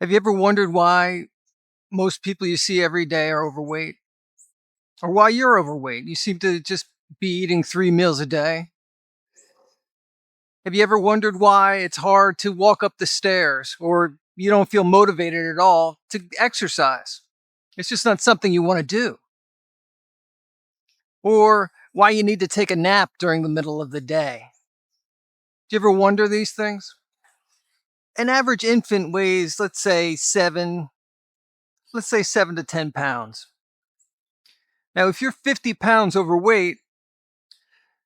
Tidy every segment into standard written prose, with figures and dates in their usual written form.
Have you ever wondered why most people you see every day are overweight? Or why you're overweight? You seem to just be eating 3 meals a day. Have you ever wondered why it's hard to walk up the stairs or you don't feel motivated at all to exercise? It's just not something you want to do. Or why you need to take a nap during the middle of the day. Do you ever wonder these things? An average infant weighs, let's say 7 to 10 pounds. Now, if you're 50 pounds overweight,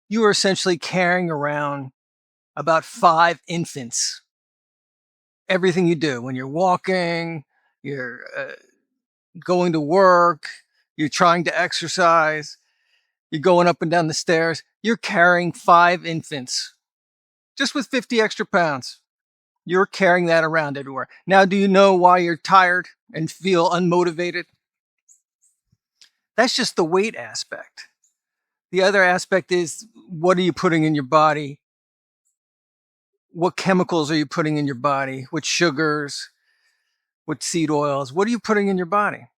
you are essentially carrying around about 5 infants. Everything you do when you're walking, you're going to work, you're trying to exercise, you're going up and down the stairs, you're carrying 5 infants just with 50 extra pounds. You're carrying that around everywhere. Now, do you know why you're tired and feel unmotivated? That's just the weight aspect. The other aspect is, what are you putting in your body? What chemicals are you putting in your body? What sugars? What seed oils? What are you putting in your body?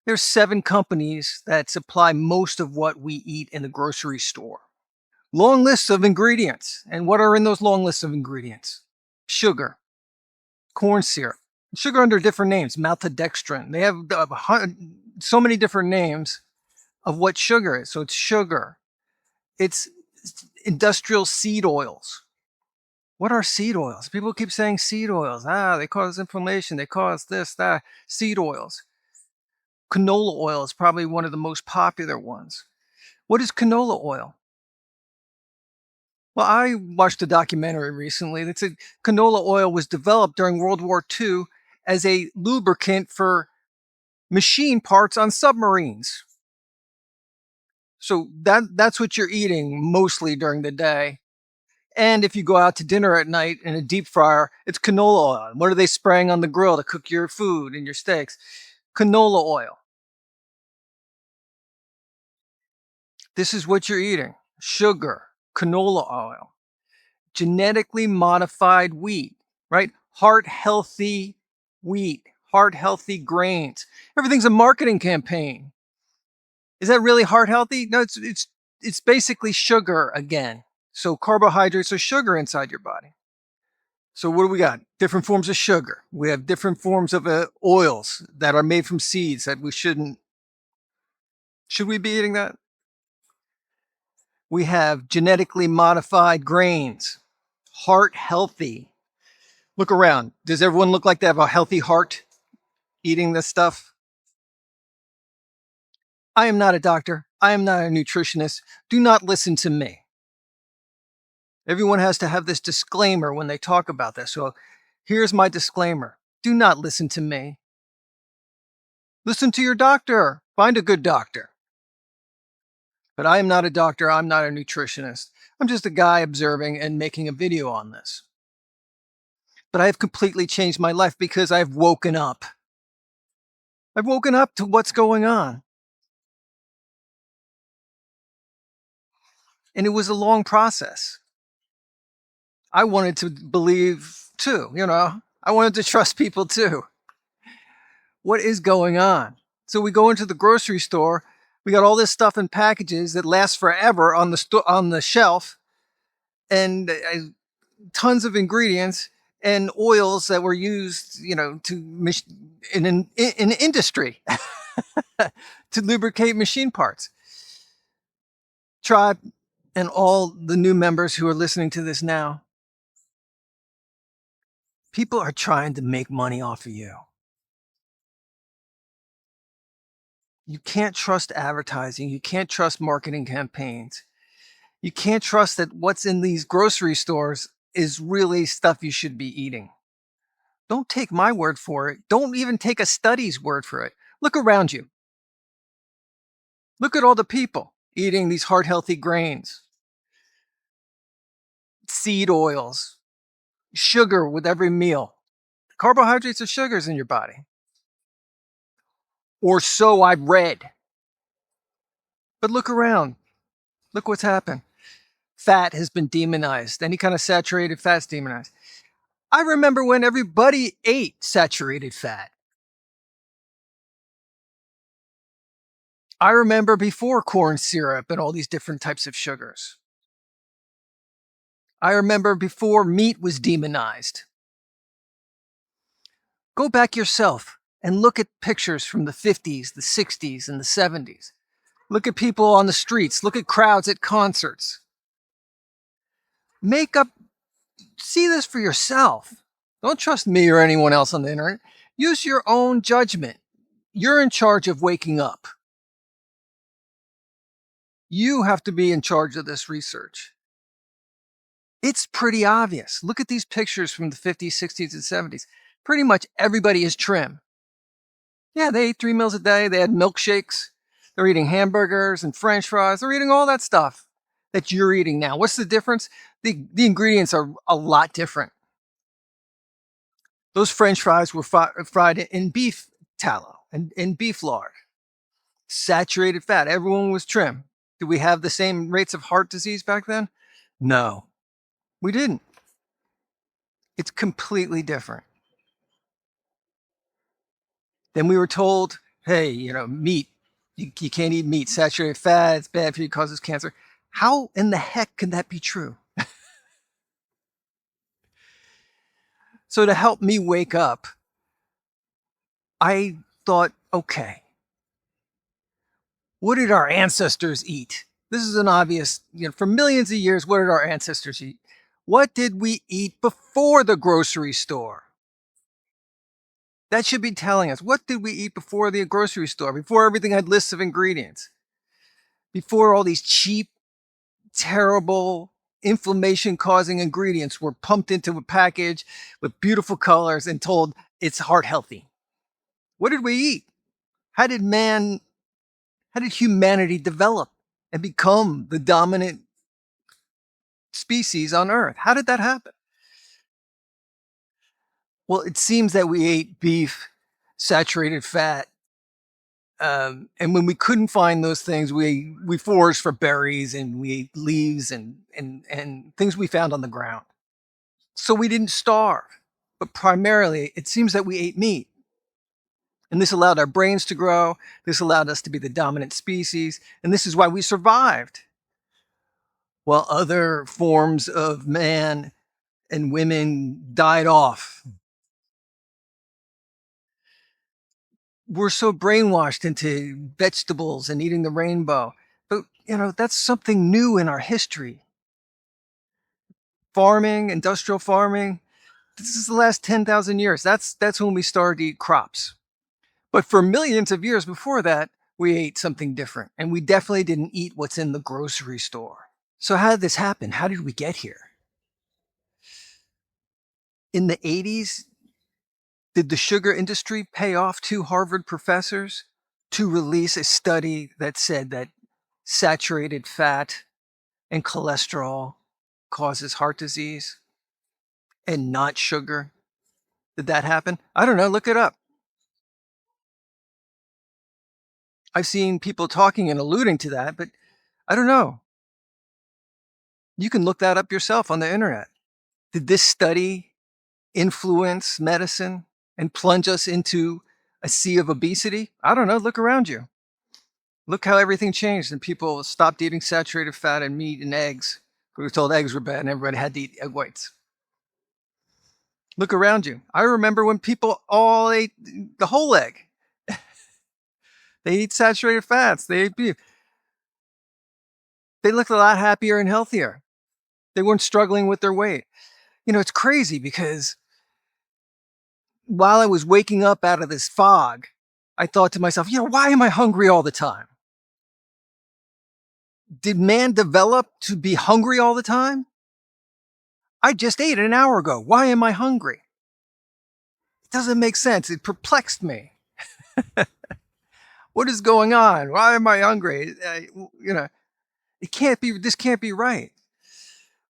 There's 7 companies that supply most of what we eat in the grocery store. Long lists of ingredients. And what are in those long lists of ingredients? Sugar, corn syrup, sugar under different names, maltodextrin. They have so many different names of what sugar is. So it's sugar. It's industrial seed oils. What are seed oils? People keep saying seed oils. They cause inflammation. They cause this, that. Seed oils. Canola oil is probably one of the most popular ones. What is canola oil? Well, I watched a documentary recently that said canola oil was developed during World War II as a lubricant for machine parts on submarines. So that's what you're eating mostly during the day. And if you go out to dinner at night in a deep fryer, it's canola oil. What are they spraying on the grill to cook your food and your steaks? Canola oil. This is what you're eating. Sugar, canola oil, genetically modified wheat, right? Heart healthy wheat, heart healthy grains. Everything's a marketing campaign. Is that really heart healthy? No, it's basically sugar again. So carbohydrates are sugar inside your body. So what do we got? Different forms of sugar. We have different forms of oils that are made from seeds that we shouldn't. Should we be eating that? We have genetically modified grains, heart healthy. Look around. Does everyone look like they have a healthy heart eating this stuff? I am not a doctor. I am not a nutritionist. Do not listen to me. Everyone has to have this disclaimer when they talk about this. So here's my disclaimer. Do not listen to me. Listen to your doctor. Find a good doctor. But I am not a doctor. I'm not a nutritionist. I'm just a guy observing and making a video on this. But I have completely changed my life because I've woken up. I've woken up to what's going on. And it was a long process. I wanted to believe too, I wanted to trust people too. What is going on? So we go into the grocery store. We got all this stuff in packages that lasts forever on the shelf, and tons of ingredients and oils that were used, in industry to lubricate machine parts. Tribe and all the new members who are listening to this now, people are trying to make money off of you. You can't trust advertising. You can't trust marketing campaigns. You can't trust that what's in these grocery stores is really stuff you should be eating. Don't take my word for it. Don't even take a study's word for it. Look around you. Look at all the people eating these heart healthy grains, seed oils, sugar with every meal. Carbohydrates are sugars in your body. Or so I've read. But look around. Look what's happened. Fat has been demonized. Any kind of saturated fat's demonized. I remember when everybody ate saturated fat. I remember before corn syrup and all these different types of sugars. I remember before meat was demonized. Go back yourself and look at pictures from the 50s, the 60s, and the 70s. Look at people on the streets. Look at crowds at concerts. Make up, see this for yourself. Don't trust me or anyone else on the internet. Use your own judgment. You're in charge of waking up. You have to be in charge of this research. It's pretty obvious. Look at these pictures from the 50s, 60s, and 70s. Pretty much everybody is trim. Yeah, they ate 3 meals a day. They had milkshakes. They're eating hamburgers and French fries. They're eating all that stuff that you're eating now. What's the difference? The ingredients are a lot different. Those French fries were fried in beef tallow and in beef lard, saturated fat. Everyone was trim. Did we have the same rates of heart disease back then? No, we didn't. It's completely different. Then we were told, hey, meat, you can't eat meat, saturated fat, it's bad for you, causes cancer. How in the heck can that be true? So to help me wake up, I thought, okay, what did our ancestors eat? This is an obvious, for millions of years, what did our ancestors eat? What did we eat before the grocery store? That should be telling us, what did we eat before the grocery store, before everything had lists of ingredients, before all these cheap, terrible, inflammation-causing ingredients were pumped into a package with beautiful colors and told it's heart healthy. What did we eat? How did humanity develop and become the dominant species on Earth? How did that happen? Well, it seems that we ate beef, saturated fat, and when we couldn't find those things, we foraged for berries and we ate leaves and things we found on the ground. So we didn't starve, but primarily it seems that we ate meat. And this allowed our brains to grow. This allowed us to be the dominant species. And this is why we survived. While other forms of man and women died off. We're so brainwashed into vegetables and eating the rainbow. But, that's something new in our history. Farming, industrial farming, this is the last 10,000 years. That's when we started to eat crops. But for millions of years before that, we ate something different. And we definitely didn't eat what's in the grocery store. So how did this happen? How did we get here? In the 80s, did the sugar industry pay off 2 Harvard professors to release a study that said that saturated fat and cholesterol causes heart disease and not sugar? Did that happen? I don't know. Look it up. I've seen people talking and alluding to that, but I don't know. You can look that up yourself on the internet. Did this study influence medicine and plunge us into a sea of obesity? I don't know. Look around you. Look how everything changed and people stopped eating saturated fat and meat and eggs. We were told eggs were bad and everybody had to eat egg whites. Look around you. I remember when people all ate the whole egg. They eat saturated fats. They ate beef. They looked a lot happier and healthier. They weren't struggling with their weight. It's crazy because while I was waking up out of this fog, I thought to myself, why am I hungry all the time? Did man develop to be hungry all the time? I just ate an hour ago. Why am I hungry? It doesn't make sense. It perplexed me. What is going on? Why am I hungry? It can't be, this can't be right.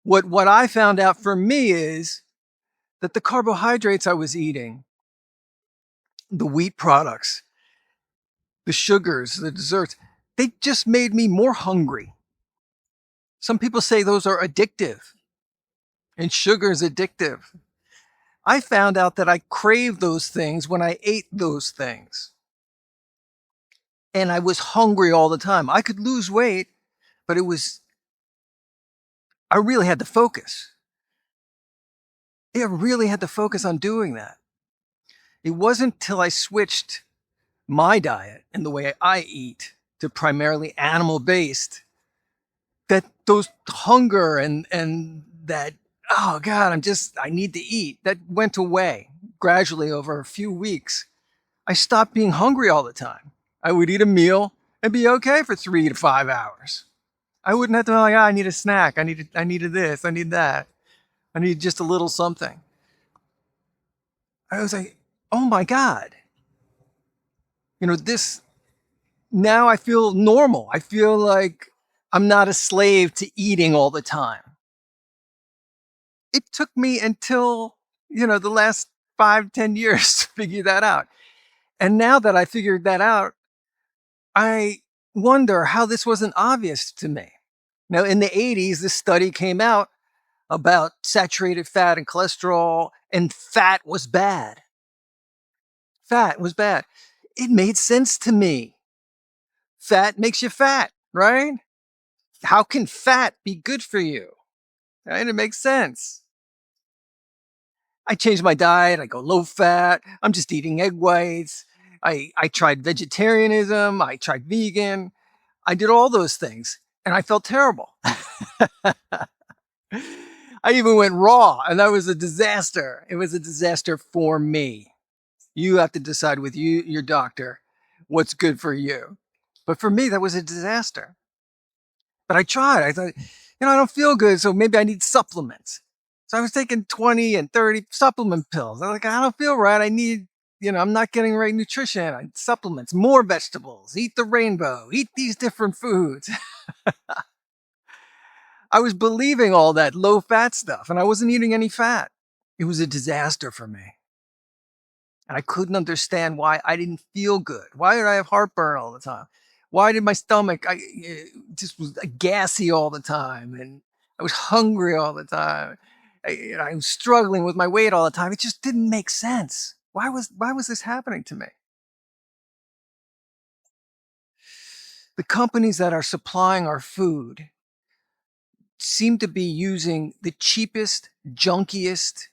What I found out for me is that the carbohydrates I was eating, the wheat products, the sugars, the desserts, they just made me more hungry. Some people say those are addictive and sugar is addictive. I found out that I craved those things when I ate those things. And I was hungry all the time. I could lose weight, but I really had to focus. I really had to focus on doing that. It wasn't till I switched my diet and the way I eat to primarily animal based that those hunger and that, oh God, I need to eat, that went away gradually over a few weeks. I stopped being hungry all the time. I would eat a meal and be okay for 3 to 5 hours. I wouldn't have to be like, oh, I need a snack. I needed this. I need that. I need just a little something. I was like, oh my God. This, now I feel normal. I feel like I'm not a slave to eating all the time. It took me until, the last 5, 10 years to figure that out. And now that I figured that out, I wonder how this wasn't obvious to me. Now, in the 80s, this study came out about saturated fat and cholesterol, and fat was bad. Fat was bad. It made sense to me. Fat makes you fat, right? How can fat be good for you? Right? It makes sense. I changed my diet. I go low fat. I'm just eating egg whites. I tried vegetarianism. I tried vegan. I did all those things and I felt terrible. I even went raw and that was a disaster. It was a disaster for me. You have to decide with your doctor, what's good for you. But for me, that was a disaster. But I tried. I thought, I don't feel good, so maybe I need supplements. So I was taking 20 and 30 supplement pills. I was like, I don't feel right. I need, I'm not getting right nutrition. I need supplements, more vegetables, eat the rainbow, eat these different foods. I was believing all that low fat stuff and I wasn't eating any fat. It was a disaster for me. And I couldn't understand why I didn't feel good. Why did I have heartburn all the time? Why did my stomach, just was gassy all the time, and I was hungry all the time. I was struggling with my weight all the time. It just didn't make sense. Why was this happening to me? The companies that are supplying our food seem to be using the cheapest, junkiest,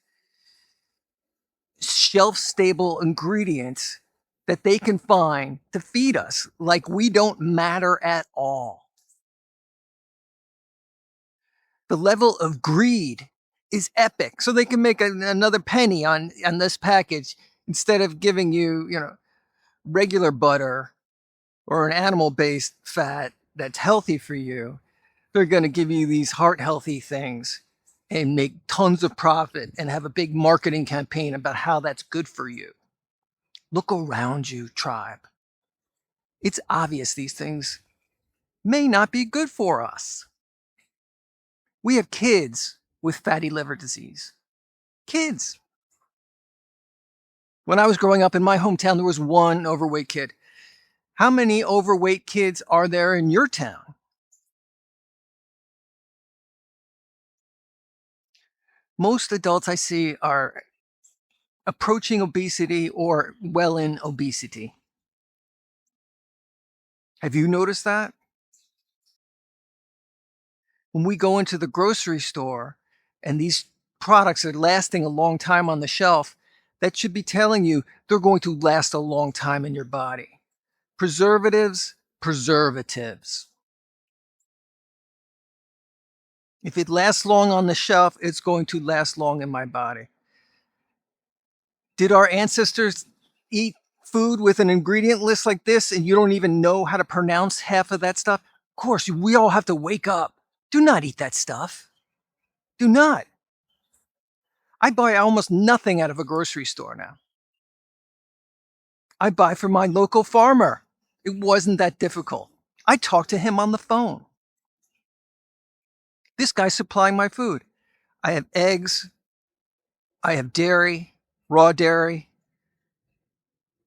shelf stable ingredients that they can find to feed us like we don't matter at all. The level of greed is epic. So they can make another penny on this package instead of giving you, regular butter or an animal based fat that's healthy for you. They're going to give you these heart healthy things and make tons of profit and have a big marketing campaign about how that's good for you. Look around you, tribe. It's obvious these things may not be good for us. We have kids with fatty liver disease. Kids. When I was growing up in my hometown, there was one overweight kid. How many overweight kids are there in your town? Most adults I see are approaching obesity or well in obesity. Have you noticed that? When we go into the grocery store and these products are lasting a long time on the shelf, that should be telling you they're going to last a long time in your body. Preservatives, preservatives. If it lasts long on the shelf, it's going to last long in my body. Did our ancestors eat food with an ingredient list like this and you don't even know how to pronounce half of that stuff? Of course, we all have to wake up. Do not eat that stuff. Do not. I buy almost nothing out of a grocery store now. I buy from my local farmer. It wasn't that difficult. I talk to him on the phone. This guy's supplying my food. I have eggs. I have dairy, raw dairy.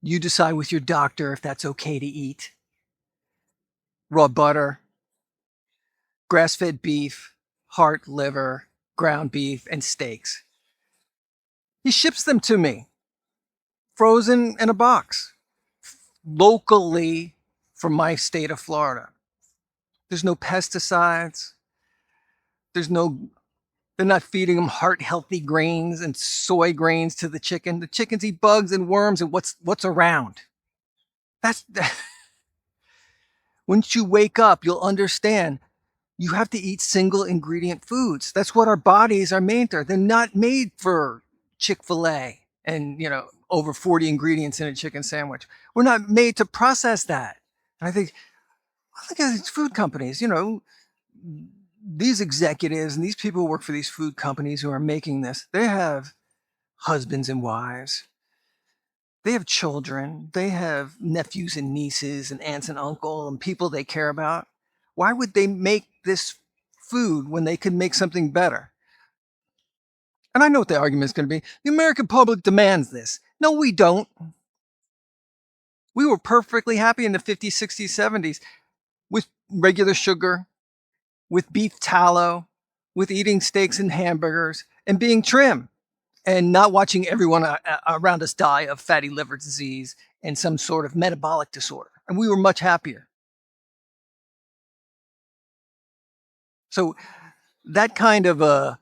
You decide with your doctor if that's okay to eat. Raw butter, grass-fed beef, heart, liver, ground beef, and steaks. He ships them to me, frozen in a box, locally from my state of Florida. There's no pesticides. There's no, they're not feeding them heart healthy grains and soy grains to the chicken. The chickens eat bugs and worms and what's around. That's once you wake up, you'll understand you have to eat single ingredient foods. That's what our bodies are made for. They're not made for Chick-fil-A and, over 40 ingredients in a chicken sandwich. We're not made to process that. And I think, well, look at these food companies, these executives and these people who work for these food companies who are making this, they have husbands and wives. They have children. They have nephews and nieces and aunts and uncle and people they care about. Why would they make this food when they could make something better? And I know what the argument is going to be. The American public demands this. No, we don't. We were perfectly happy in the 50s, 60s, 70s with regular sugar, with beef tallow, with eating steaks and hamburgers and being trim and not watching everyone around us die of fatty liver disease and some sort of metabolic disorder. And we were much happier. So that kind of a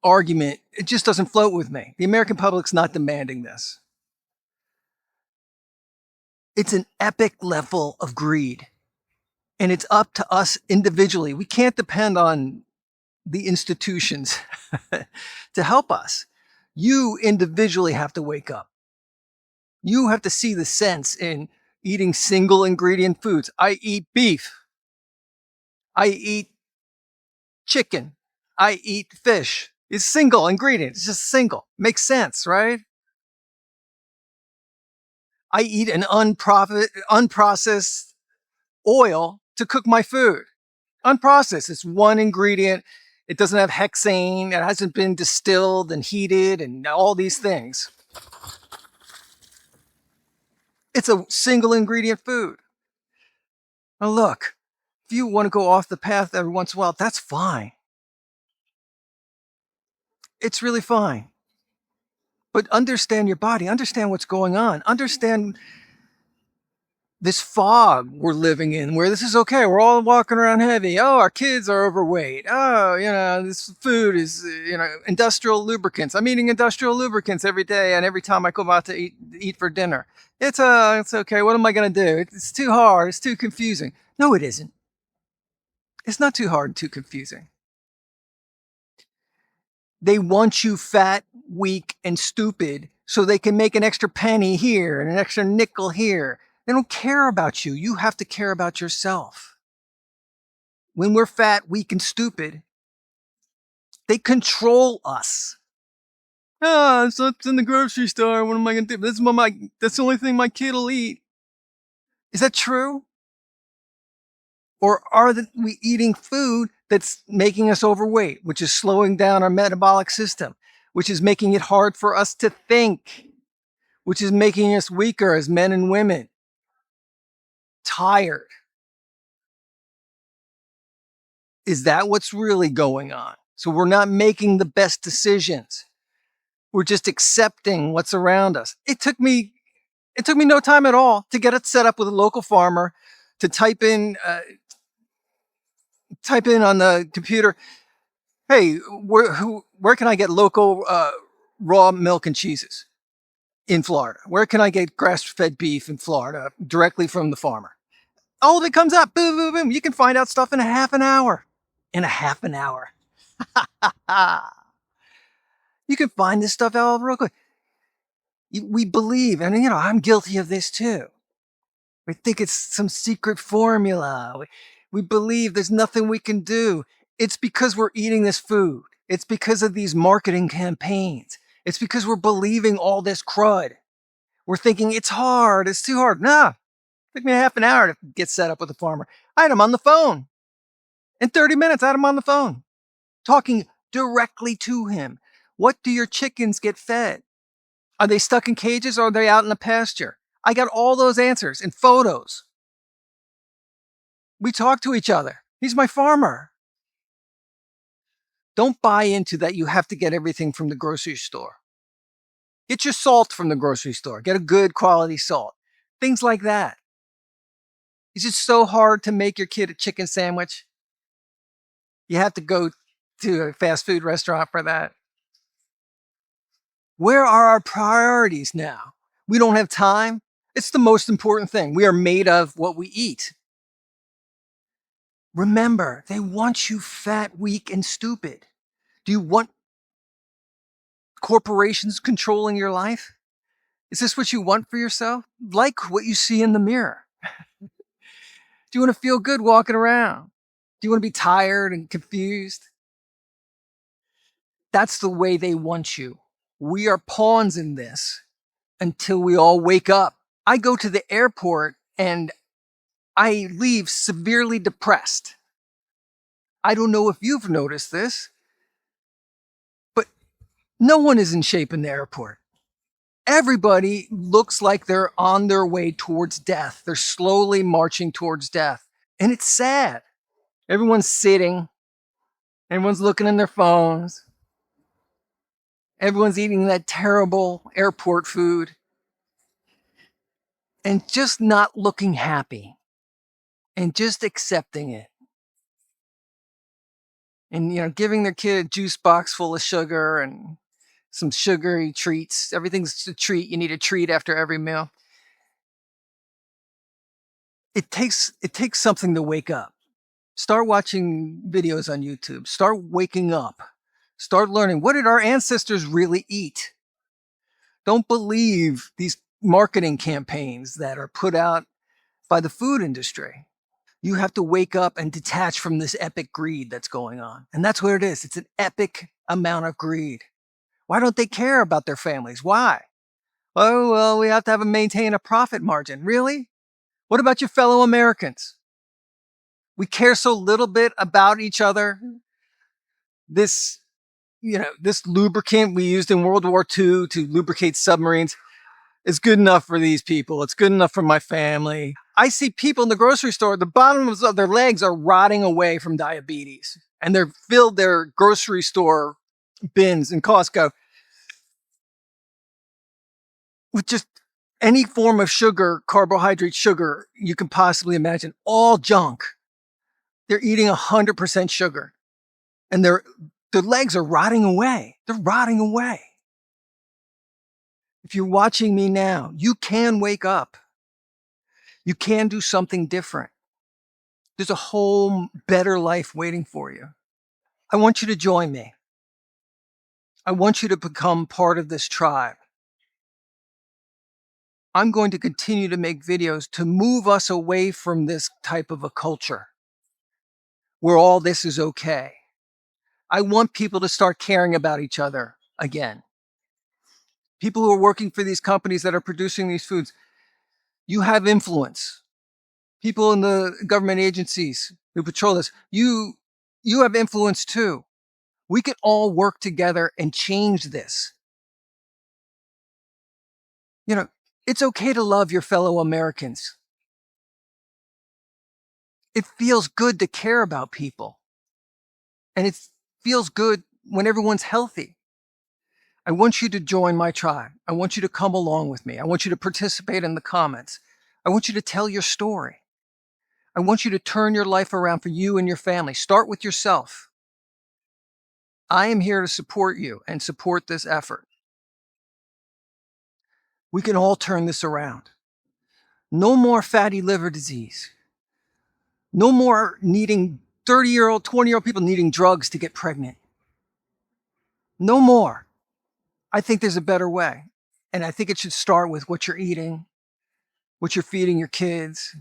argument, it just doesn't float with me. The American public's not demanding this. It's an epic level of greed. And it's up to us individually. We can't depend on the institutions to help us. You individually have to wake up. You have to see the sense in eating single ingredient foods. I eat beef. I eat chicken. I eat fish. It's single ingredient. It's just single. Makes sense, right? I eat an unprocessed oil to cook my food. Unprocessed. It's one ingredient. It doesn't have hexane. It hasn't been distilled and heated and all these things. It's a single ingredient food. Now look, if you want to go off the path every once in a while, that's fine. It's really fine. But understand your body, understand what's going on, understand this fog we're living in where this is okay. We're all walking around heavy. Oh, our kids are overweight. Oh, this food is, industrial lubricants. I'm eating industrial lubricants every day and every time I go out to eat for dinner. It's okay. What am I going to do? It's too hard. It's too confusing. No, it isn't. It's not too hard and too confusing. They want you fat, weak, and stupid so they can make an extra penny here and an extra nickel here. They don't care about you. You have to care about yourself. When we're fat, weak, and stupid, they control us. It's in the grocery store. What am I going to do? That's the only thing my kid will eat. Is that true? Or are we eating food that's making us overweight, which is slowing down our metabolic system, which is making it hard for us to think, which is making us weaker as men and women, tired? Is that what's really going on? So we're not making the best decisions. We're just accepting what's around us. It took me no time at all to get it set up with a local farmer, to type in on the computer, hey, where can I get local raw milk and cheeses in Florida? Where can I get grass-fed beef in Florida directly from the farmer? All of it comes up. Boom, boom, boom. You can find out stuff in a half an hour. In a half an hour. You can find this stuff out real quick. We believe, and I'm guilty of this too. We think it's some secret formula. We believe there's nothing we can do. It's because we're eating this food. It's because of these marketing campaigns. It's because we're believing all this crud. We're thinking it's hard. It's too hard. Nah, it took me a half an hour to get set up with a farmer. I had him on the phone. In 30 minutes, I had him on the phone, talking directly to him. What do your chickens get fed? Are they stuck in cages or are they out in the pasture? I got all those answers and photos. We talk to each other. He's my farmer. Don't buy into that you have to get everything from the grocery store. Get your salt from the grocery store. Get a good quality salt. Things like that. It's just so hard to make your kid a chicken sandwich. You have to go to a fast food restaurant for that. Where are our priorities now? We don't have time. It's the most important thing. We are made of what we eat. Remember, they want you fat, weak, and stupid. Do you want corporations controlling your life? Is this what you want for yourself? Like what you see in the mirror. Do you want to feel good walking around? Do you want to be tired and confused? That's the way they want you. We are pawns in this until we all wake up. I go to the airport and I leave severely depressed. I don't know if you've noticed this, but no one is in shape in the airport. Everybody looks like they're on their way towards death. They're slowly marching towards death. And it's sad. Everyone's sitting, everyone's looking in their phones, everyone's eating that terrible airport food and just not looking happy and just accepting it. And, giving their kid a juice box full of sugar and some sugary treats. Everything's a treat. You need a treat after every meal. It takes something to wake up. Start watching videos on YouTube. Start waking up. Start learning. What did our ancestors really eat? Don't believe these marketing campaigns that are put out by the food industry. You have to wake up and detach from this epic greed that's going on. And that's what it is. It's an epic amount of greed. Why don't they care about their families? Why? Oh, well, we have to maintain a profit margin. Really? What about your fellow Americans? We care so little bit about each other. This lubricant we used in World War II to lubricate submarines is good enough for these people. It's good enough for my family. I see people in the grocery store, the bottoms of their legs are rotting away from diabetes. And they're filled their grocery store bins in Costco with just any form of sugar, carbohydrate sugar you can possibly imagine, all junk. They're eating 100% sugar and their legs are rotting away. They're rotting away. If you're watching me now, you can wake up. You can do something different. There's a whole better life waiting for you. I want you to join me. I want you to become part of this tribe. I'm going to continue to make videos to move us away from this type of a culture where all this is okay. I want people to start caring about each other again. People who are working for these companies that are producing these foods, you have influence. People in the government agencies who patrol this, you have influence too. We can all work together and change this. It's okay to love your fellow Americans. It feels good to care about people. And it feels good when everyone's healthy. I want you to join my tribe. I want you to come along with me. I want you to participate in the comments. I want you to tell your story. I want you to turn your life around for you and your family. Start with yourself. I am here to support you and support this effort. We can all turn this around. No more fatty liver disease. No more needing 30-year-old, 20-year-old people needing drugs to get pregnant. No more. I think there's a better way. And I think it should start with what you're eating, what you're feeding your kids.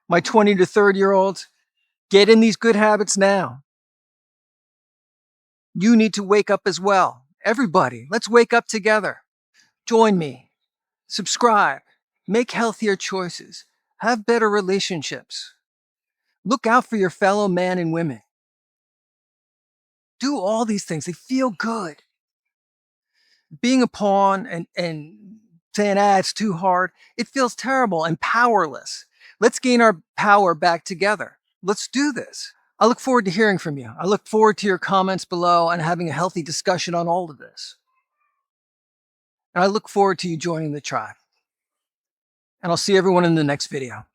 My 20 to 30-year-olds, get in these good habits now. You need to wake up as well. Everybody, let's wake up together. Join me. Subscribe. Make healthier choices. Have better relationships. Look out for your fellow men and women. Do all these things. They feel good. Being a pawn and saying, it's too hard, it feels terrible and powerless. Let's gain our power back together. Let's do this. I look forward to hearing from you. I look forward to your comments below and having a healthy discussion on all of this. And I look forward to you joining the tribe. And I'll see everyone in the next video.